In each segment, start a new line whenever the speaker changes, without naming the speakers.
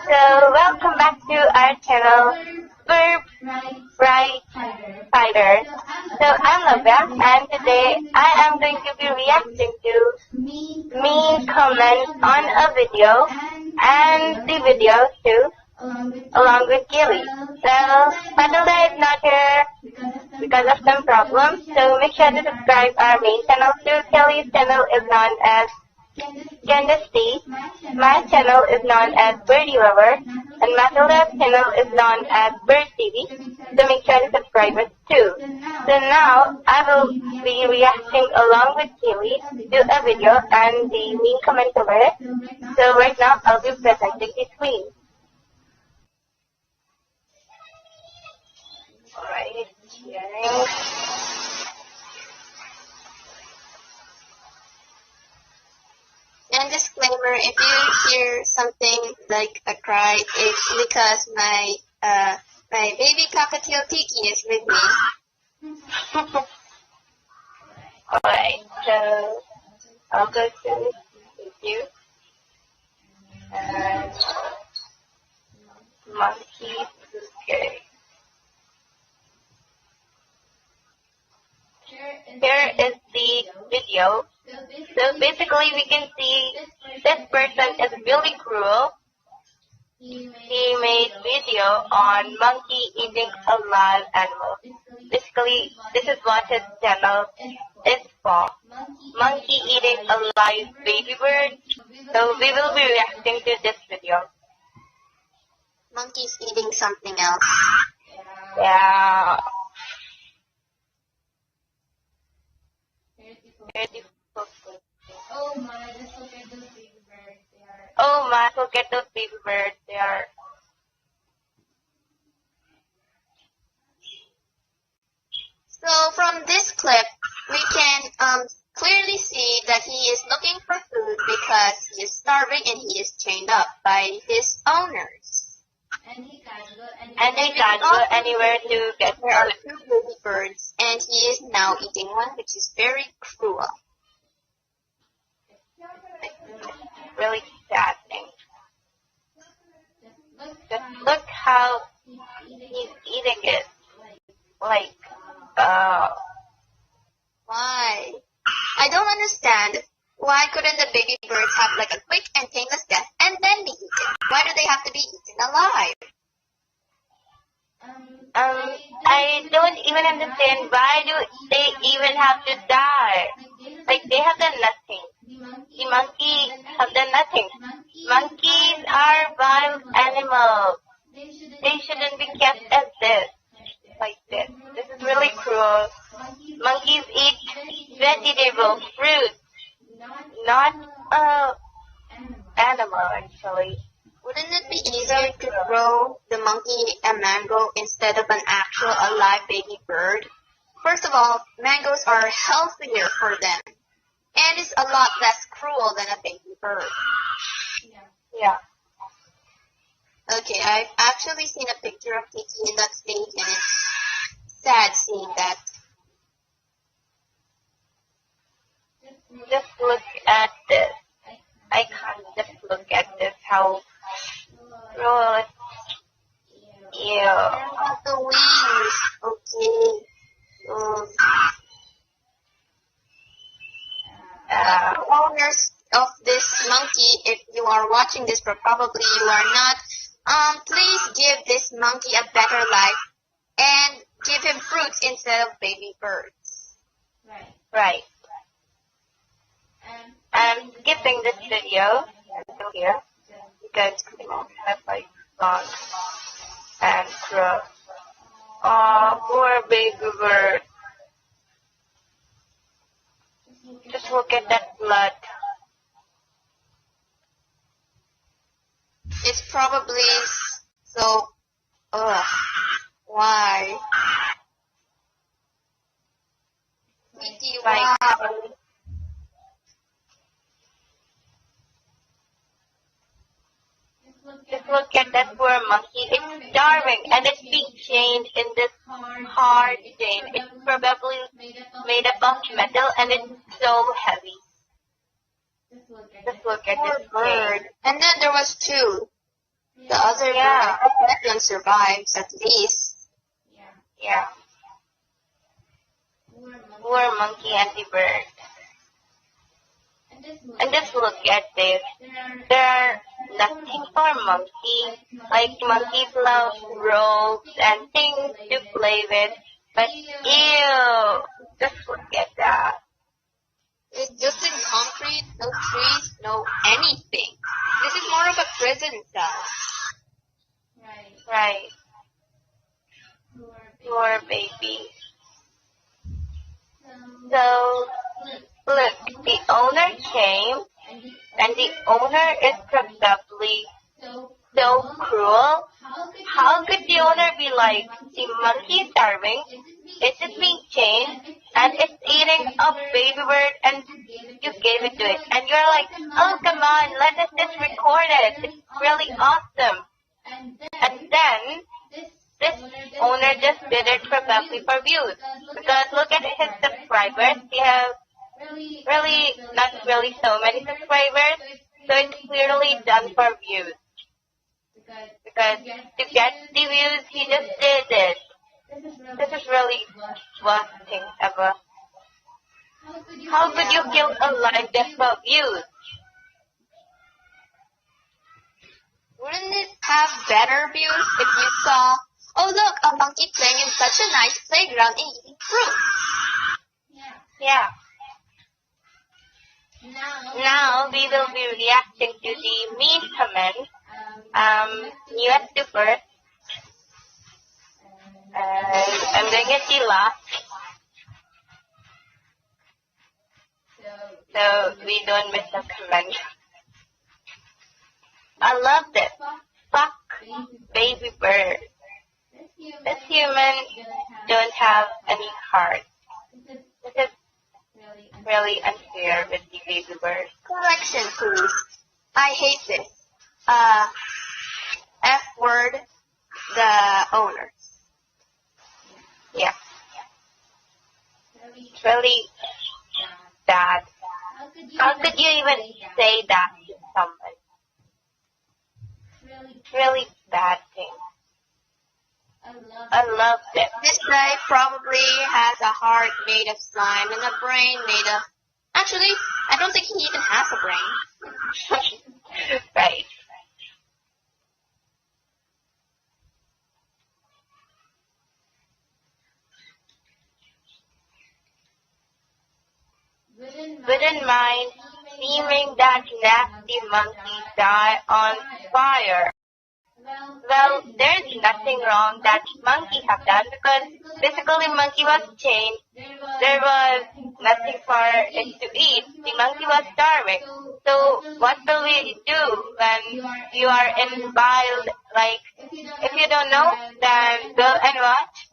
So welcome back to our channel, Verb Right Fighter. So I'm Lavia, and today I am going to be reacting to mean comments on a video and the video too, along with Gilly. So Matilda is not here because of some problems, so make sure to subscribe our main channel too. Kelly's channel is known as Candace. My channel is known as Birdie Lover, and Matilda's channel is known as Bird TV, so make sure to subscribe us too. So now, I will be reacting along with Keely to a video and the mean comment over it. So right now, I'll be presenting the screen. Alright, sharing.
And disclaimer, if you hear something like a cry, it's because my baby cockatiel Tiki is with me.
Alright, so I'll go to review and Monkey Pukey. Here is the video. So basically we can see this person is really cruel. He made video on monkey eating a live animal. Basically, this is what his channel is for. Monkey eating a live baby bird. So we will be reacting to this video.
Monkey's eating something else.
Yeah.
Oh my, just look at those baby birds.
Oh my, look at those baby birds. They are.
So from this clip, we can clearly see that he is looking for food because he is starving and he is chained up by his owners.
And he
can't go anywhere to get
There are two baby birds, and he is now eating one, which is very cruel.
Really sad thing. Just look how he's eating it. Like,
Why? I don't understand. Why couldn't the baby birds have like a quick and painless death and then be eaten? Why do they have to be eaten alive?
I don't even understand why do they even have to die? Like, they have done nothing. The monkeys have done nothing. Monkeys are wild animals. They shouldn't be kept as this. Like this. This is really cruel. Monkeys eat vegetables, fruits, not animal actually.
Wouldn't it be easier to grow the monkey a mango instead of an actual alive baby bird? First of all, mangoes are healthier for them, and it's a lot less cruel than a baby bird.
Yeah.
Okay, I've actually seen a picture of Tiki in that stage, and it's sad seeing that.
Just look at this. I can't just look at this. How cruel it is. Ew.
About the wings. Okay. Owners of this monkey, if you are watching this, but probably you are not, please give this monkey a better life and give him fruits instead of baby birds.
Right. I'm skipping this video until here because you know it's like long and cruel. Oh, poor baby bird. Just look at that blood.
It's probably so, why? Tiki, why?
Just look at that poor monkey. It's starving and it's being chained in this hard chain. It's probably made up of metal and it's so heavy. Just look at
Poor
this
bird.
chain.
And then there was two. The other
Yeah.
one survives at least.
Yeah. Poor monkey and the bird. And just look at this. There are nothing for monkey. Like monkeys love ropes and things to play with. But ew! Just look at that.
It's just in concrete, no trees, no anything. This is more of a prison cell.
Right. Poor baby. So, look, the owner came, and the owner is probably so cruel. How could the owner be like, the monkey is starving, it's just being chained, and it's eating a baby bird, and you gave it to it. And you're like, oh, come on, let us just record it. It's really awesome. And then, this owner just did it probably for views. Because look at his subscribers. He has really, not really so many subscribers. So it's clearly done for views. Because to get the views, he just did it. This is really worst thing ever. How could you kill a life just for views?
Wouldn't it have better views if you saw, oh look, a monkey playing in such a nice playground and eating fruit?
Yeah. Now we will be reacting to the mean comments. US to first. And I'm going to get the last. So we don't miss a comment. I love this. Fuck baby bird. This human don't have any heart. This is really unfair with the baby bird.
Correction, please. I hate this. F word, the owner.
Yeah. It's really bad. How could you even say that to someone? Really bad thing. I love it.
This guy probably has a heart made of slime and a brain made of... Actually, I don't think he even has a brain.
Right. Wouldn't mind seeing that nasty monkey die on fire. Well, there's nothing wrong that monkey have done because basically monkey was chained. There was nothing for it to eat. The monkey was starving. So what will we do when you are in wild? Like, if you don't know, then go and watch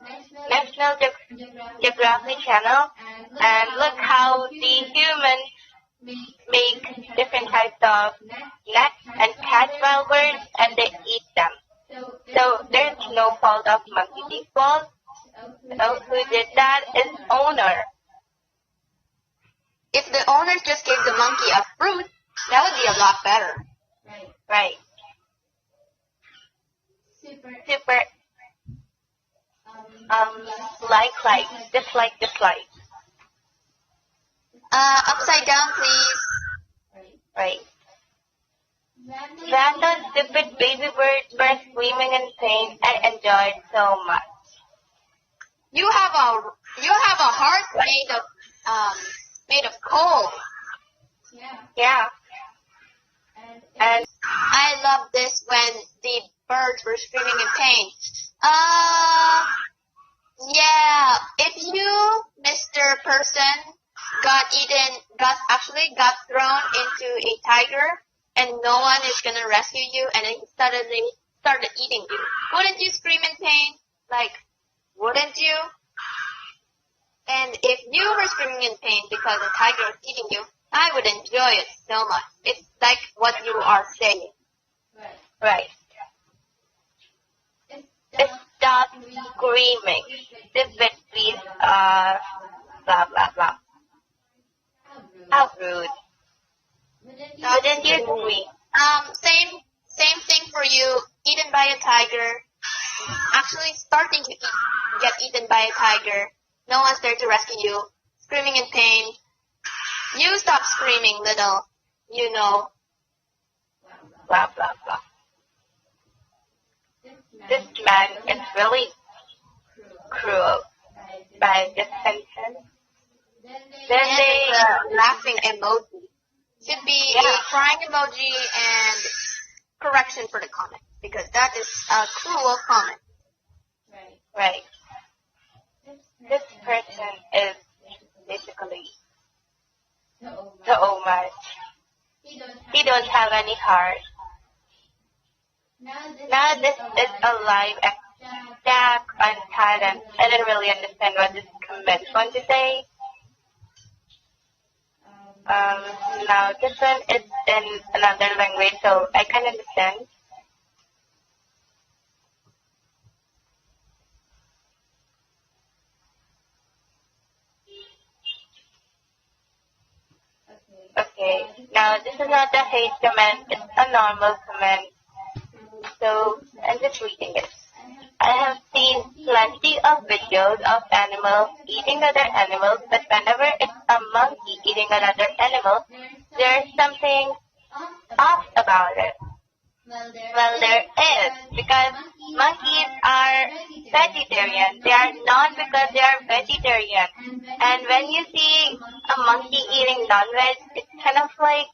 National Geographic channel and look how the humans make different types of nuts and catch wild birds and they eat them. So there's no fault of monkey's fault. So who did that is owner.
If the owner just gave the monkey a fruit, that would be a lot better.
Right. Super. Dislike.
Upside down, please.
Right. Random stupid baby birds were screaming in pain and enjoyed so much.
You have a heart made of coal.
Yeah. And
I love this when the birds were screaming in pain. Yeah, if you, Mr. Person, got thrown into a tiger and no one is gonna rescue you and then he suddenly started eating you, wouldn't you scream in pain? Like, wouldn't you? And if you were screaming in pain because a tiger was eating you, I would enjoy it so much. It's like what you are saying.
right. Stop screaming. This bit please blah blah blah. How rude. Wouldn't you agree?
Same thing for you a tiger, actually starting to get eaten by a tiger. No one's there to rescue you. Screaming in pain. You stop screaming, little. You know.
Blah, blah, blah. This man is really cruel by this sentence. Then
And
they,
the laughing emoji. Should be a crying emoji and correction for the comment. Because that is a cruel comment.
right. This person is basically so much. He don't have any heart. Now this is a live attack on Thailand. I didn't really understand what this comment want to say. Now this one is in another language, so I can understand. Okay, now this is not a hate comment, it's a normal comment. So I'm just reading it. I have seen plenty of videos of animals eating other animals, but whenever it's a monkey eating another animal, there's something off about it. Well, there is, because monkeys are vegetarian. They are not because they are vegetarian. And when you see a monkey eating non-veg, it's kind of like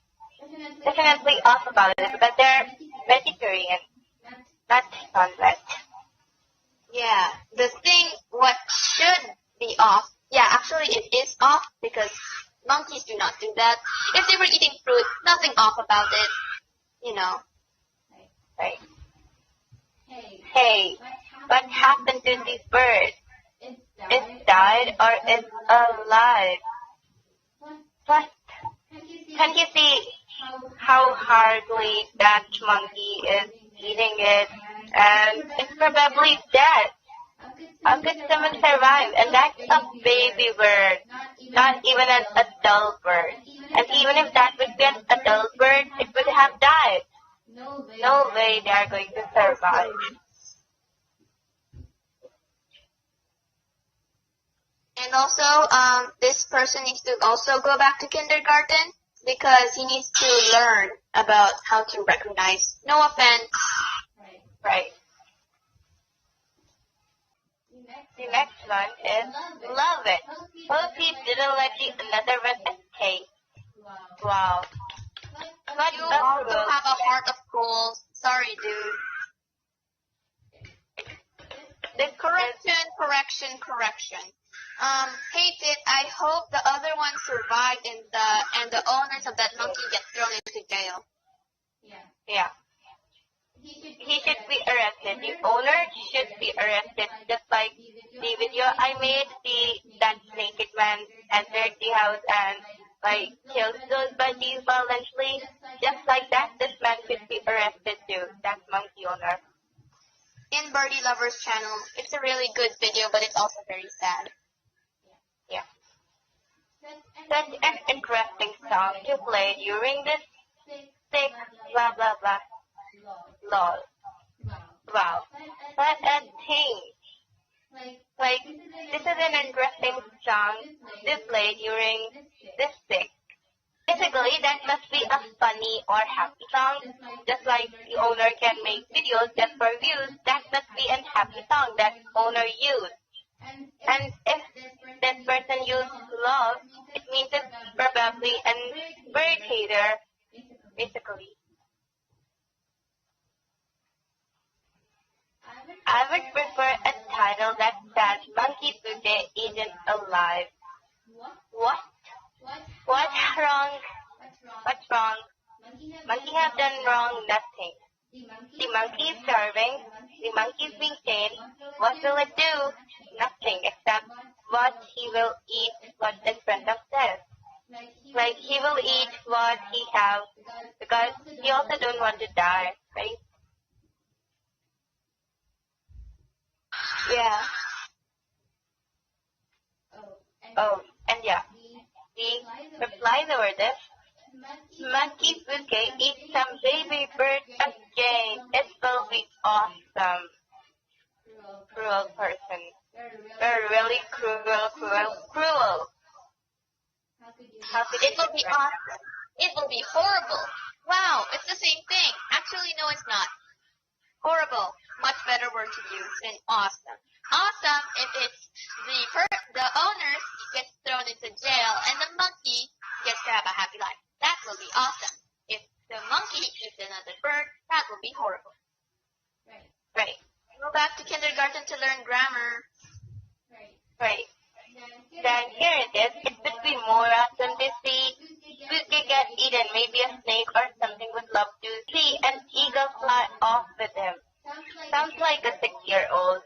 definitely off about it because they're vegetarian, not non-veg.
Yeah, the thing what should be off, yeah, actually it is off because monkeys do not do that. If they were eating fruit, nothing off about it, you know.
Right. Hey, what happened to this bird? It died or it's alive? What? Can you see how hardly that monkey is eating it? And it's probably dead. How could someone survive? And that's a baby bird, not even an adult bird. And even if that would be an adult bird, it would have died. No way they are going to survive.
And also, this person needs to also go back to kindergarten because he needs to learn about how to recognize. No offense.
Right. The next one is love it. Hope he didn't let the another one escape. Wow. What
You
a
also
cruel.
have a heart of gold. Sorry, dude.
This
Correction. Hate it. I hope the other one survived and the owners of that monkey get thrown into jail.
Yeah. He should be arrested. The owner should be arrested. Just like the video I made, that naked man entered the house and like killed those buddies violently. Just like that, this man should be arrested too. That monkey owner.
In Birdie Lover's channel, it's a really good video, but it's also very sad.
Yeah. Such an interesting song to play during this sick blah blah blah. Lol. Wow. What a thing. Like, this is an interesting song to play during this sick. Basically, that must be a funny or happy song. Just like the owner can make videos just for views, that must be a happy song that owner used. And if this person used love, it means it's probably an bird hater, basically. I would prefer a title that says Monkey Pukey isn't alive. What? What's wrong? What's wrong? Monkey have done wrong nothing. The monkey is starving. The monkey is being chained. What will it do? Nothing except what he will eat what's in front of them. Like he will eat what he has because he also don't want to die, right?
Yeah.
Oh, and yeah, the replies over this. Monkey Pukey eat some baby bird again. It will be awesome.
will be awesome. It will be horrible. Wow, it's the same thing. Actually, no, it's not. Horrible, much better word to use than awesome. Awesome if it's the owner gets thrown into jail and the monkey gets to have a happy life. That will be awesome. If the monkey eats another bird, that will be horrible. Right. Go back to kindergarten to learn grammar.
Right. Then here it is. It would be more awesome to see Pukey get eaten. Maybe a snake or something would love to see an eagle fly off with him. Sounds like a 6-year-old.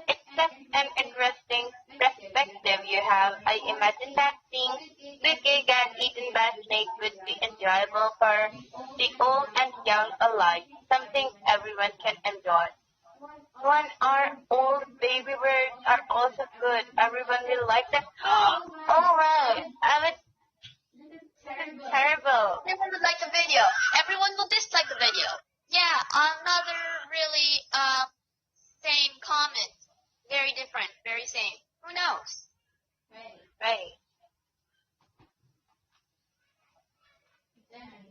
It's such an interesting perspective you have. I imagine that seeing Pukey get eaten by a snake would be enjoyable for the old and young alike. Something everyone can enjoy. 1 hour old baby birds are also good. Everyone will like them. Oh wow! This is terrible.
Everyone would like the video. Everyone will dislike the video. Yeah, another really same comment. Very different, very same. Who knows?
Right.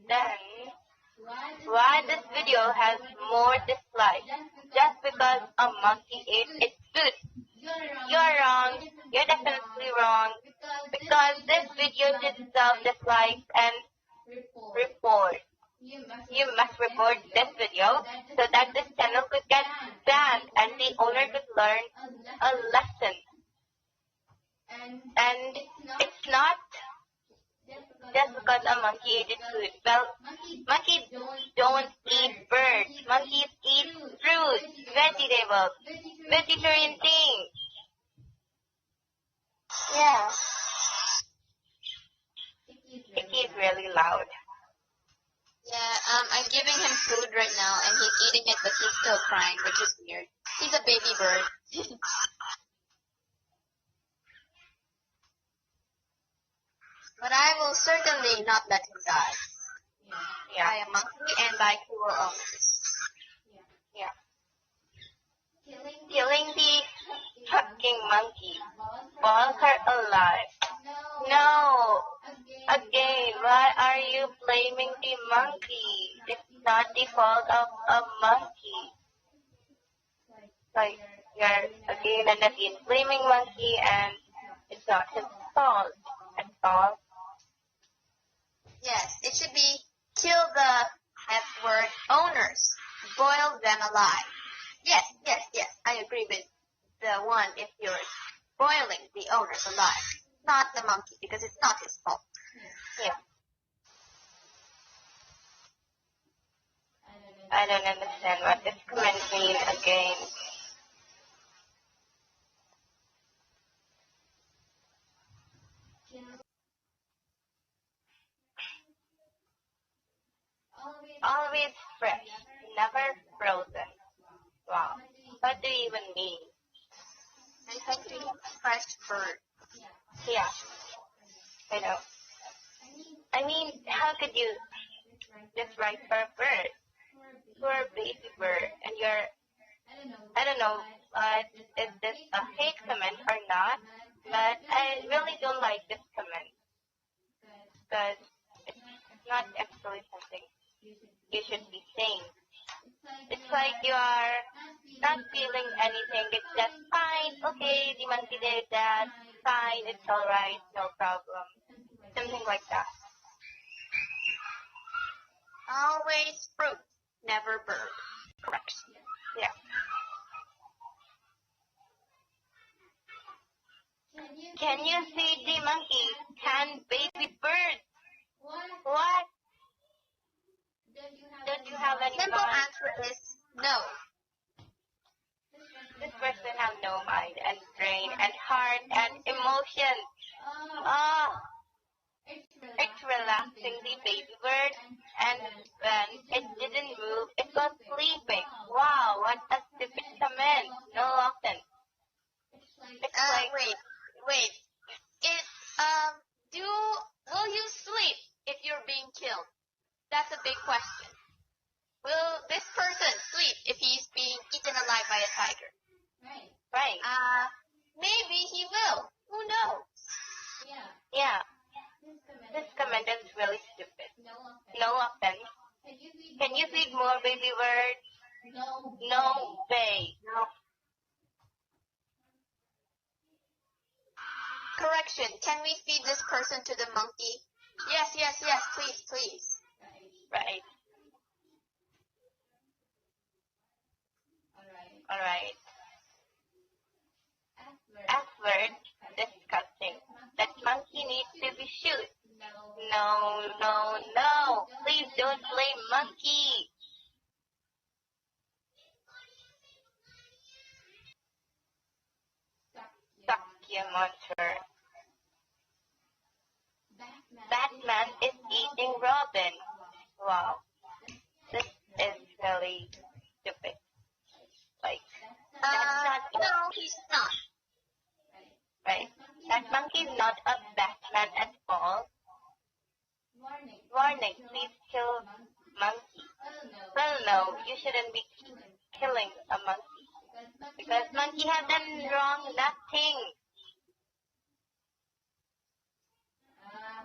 Then, why this video has more dislikes? Just because a monkey ate its food. You're wrong. You're definitely wrong. Because this video deserves dislikes and report. You must report this video so that this channel could get banned and the owner could learn a lesson. And it's not just because a monkey ate its food. Well, monkeys don't eat birds. Monkeys eat fruits, vegetables, vegetarian things. Yeah. It is really loud.
Yeah, I'm giving him food right now, and he's eating it, but he's still crying, which is weird. He's a baby bird. But I will certainly not let him die.
Yeah.
By a monkey and by cruel owners.
Yeah. Killing the fucking monkey. Boil her alive. No. Again, why are you blaming the monkey? It's not the fault of a monkey. Like, you're again and again blaming monkey and it's not his fault at all.
Yes, it should be kill the F-word owners. Boil them alive. Yes, I agree with the one if you're boiling the owners alive. Not the monkey, because it's not his fault.
Yeah. I don't understand what this comment means again. Always fresh, never frozen. Wow. What do you even mean?
And country fresh bird.
Yeah. I know. I mean, how could you just write for a bird? For a baby bird, and you're, I don't know, is this a hate comment or not? But I really don't like this comment. Because it's not actually something you should be saying. It's like you are not feeling anything. It's just fine. Okay, the monkey did that. Fine, it's alright. No problem. Something like that.
Always fruit, never bird. Correct.
Yeah. Can you see the monkey? Can baby bird? What? Don't you have any
Simple
mind?
answer is no.
This person have no mind and brain and heart and emotion. Ah, it's relaxing the baby bird, and when it didn't move, it was sleeping. Wow, what a stupid comment. No often. It's like,
Wait. Will you sleep if you're being killed? That's a big question. Will this person sleep if he's being eaten alive by a tiger?
right.
Maybe he will. Who knows?
Yeah. This comment is really stupid.
No offense.
No offense.
Can you feed
Can you feed more baby birds?
No.
No way.
No. Correction. Can we feed this person to the monkey? Yes, yes, yes. Please, please.
Right.
Right.
Alright.
Alright.
F word.
F word. Disgusting. That monkey needs to be shoot.
No.
No, no, no. Please don't blame monkey. Suck you monster. Batman is eating Robin. Wow. This is really stupid. Like, that's not
No, he's not.
right. That monkey is not a Batman at all.
Warning.
Warning, please kill monkey. Well, no, you shouldn't be killing a monkey. Because monkey have done wrong nothing.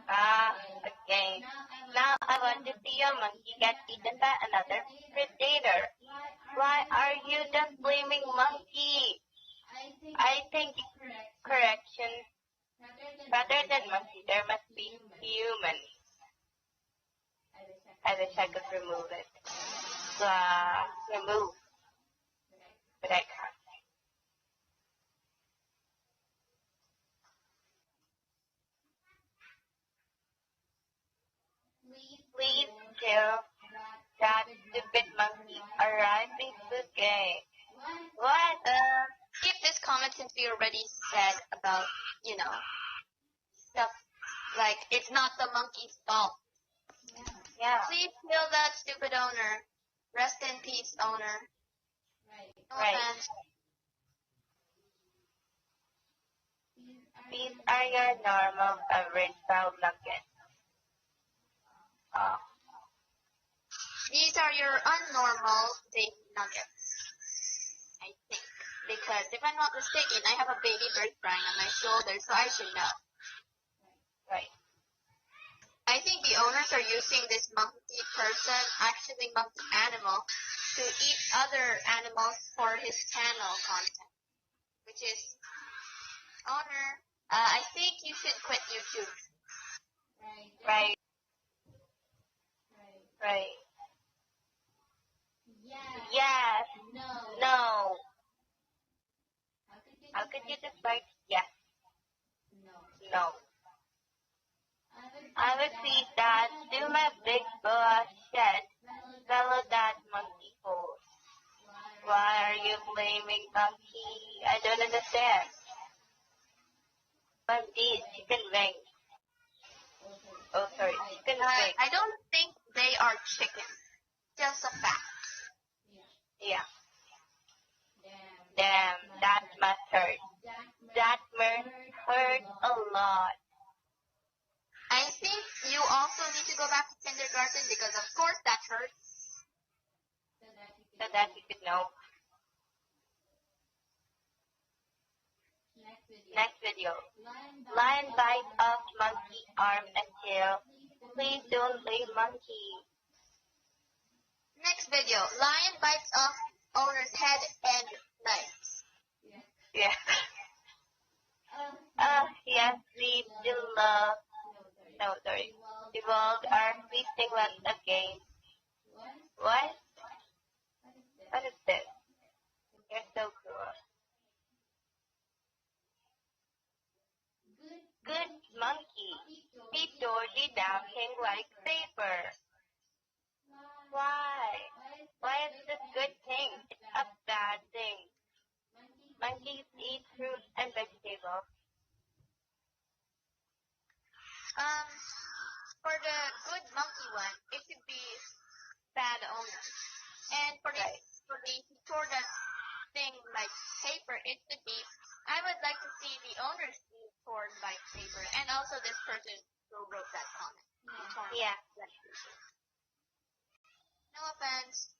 Again. Now I want to see your monkey get eaten by another predator. Why are you just blaming monkey? I think correction, rather than monkey, there must be human. I wish I could remove it. Remove, but I can't. Please kill that stupid monkey. Arriving today. What?
Skip this comment since we already said about, stuff like it's not the monkey's fault.
Yeah.
Please kill that stupid owner. Rest in peace, owner. No
Right.
offense.
These are your normal average style nuggets.
These are your unnormal baby nuggets. I think. Because if I'm not mistaken, I have a baby bird crying on my shoulder, so I should know.
Right.
I think the owners are using this monkey person, actually monkey animal, to eat other animals for his channel content. Which is, owner, I think you should quit YouTube.
Right. Right. Yes. No. How could you just write yes? No. I would feed that to my big boss shed. Follow that monkey hole. Why are you blaming monkey? I don't understand. But these chicken wings. Oh, sorry, chicken wings.
I don't think they are chicken. Just a fact.
Yeah. Damn, that must hurt. That must hurt a lot.
I think you also need to go back to kindergarten because of course that hurts.
So that you could know. Next video. Lion bites off monkey arm and tail. Please don't blame monkey.
Next video. Lion bites off owner's head and legs.
Yeah. Yes, we do love. No, sorry. The world are feasting once again. What? What is this? You're so cruel. Good monkey. He tore the damn thing like paper. Why? Why is this good thing? It's a bad thing. Monkeys eat fruit and vegetables.
For the good monkey one, it should be bad owner. And for the he tore that thing like paper, it should be, I would like to see the owners be torn like paper, and also this person who wrote that comment.
Yeah.
No offense.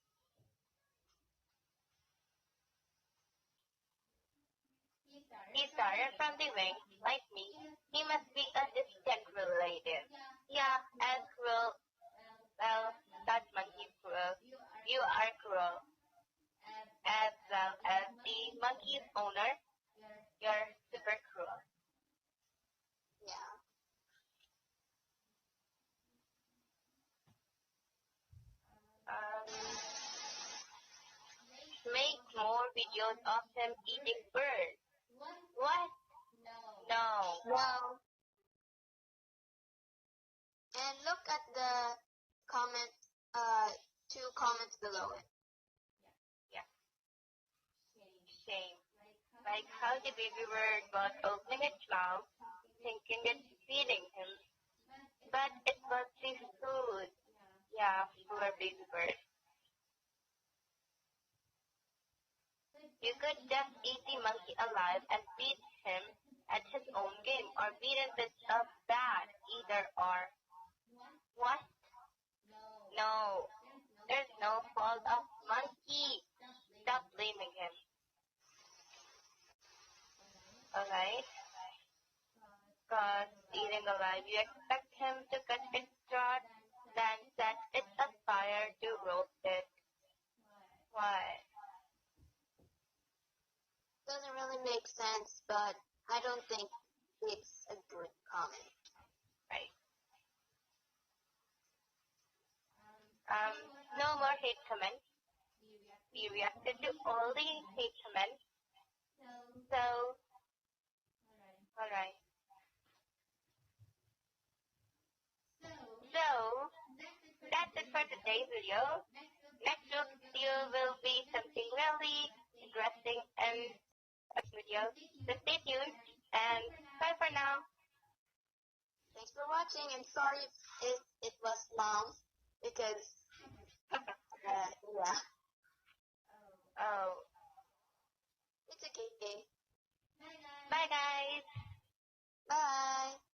He started from the wings like me. He must be a distant relative. Yeah, and cruel. Well, that's monkey cruel. You are cruel. As well as the monkey's owner, you're super cruel.
Yeah.
Um, make more videos of him eating birds. What? No.
Well, and look at the comment, 2 comments below it.
Yeah. Shame. Like how the baby bird was opening its mouth, thinking it's feeding him, but it was the food. Yeah, poor baby bird. You could just eat the monkey alive and beat him at his own game, or beat him with a bat, either or. What? No. There's no fault of monkey. Stop blaming him. Alright? Because eating alive, you expect him to cut its throat, then set it on fire to roast it. Why?
Doesn't really make sense, but I don't think it's a good comment.
Right. No more hate comments. We reacted to all the hate comments. So, alright. So, that's it for today's video. Next video will be something really interesting and video. So stay tuned and bye for now.
Thanks for watching, and sorry if it was long, because, yeah.
Oh,
It's okay.
bye guys.
Bye.